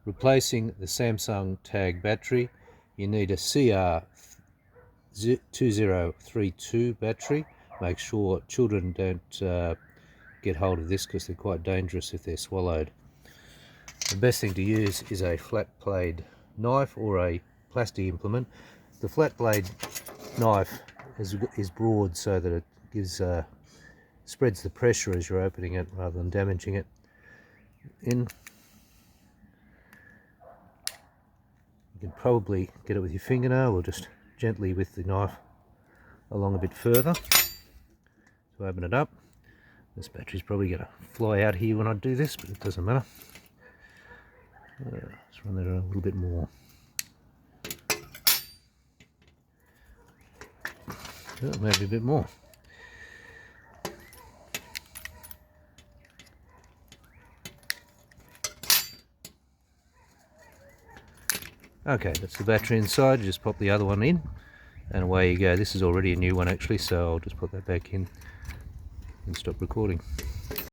Replacing the Samsung tag battery, you need a CR2032 battery. Make sure children don't get hold of this because they're quite dangerous if they're swallowed. The best thing to use is a flat blade knife or a plastic implement. The flat blade knife is broad so that it gives spreads the pressure as you're opening it rather than damaging it. You can probably get it with your fingernail or just gently with the knife along a bit further to open it up. This battery's probably going to fly out here when I do this, but it doesn't matter. Let's run that a little bit more. Maybe a bit more. Okay, that's the battery inside. You just pop the other one in and away you go. This is already a new one actually, so I'll just put that back in and stop recording.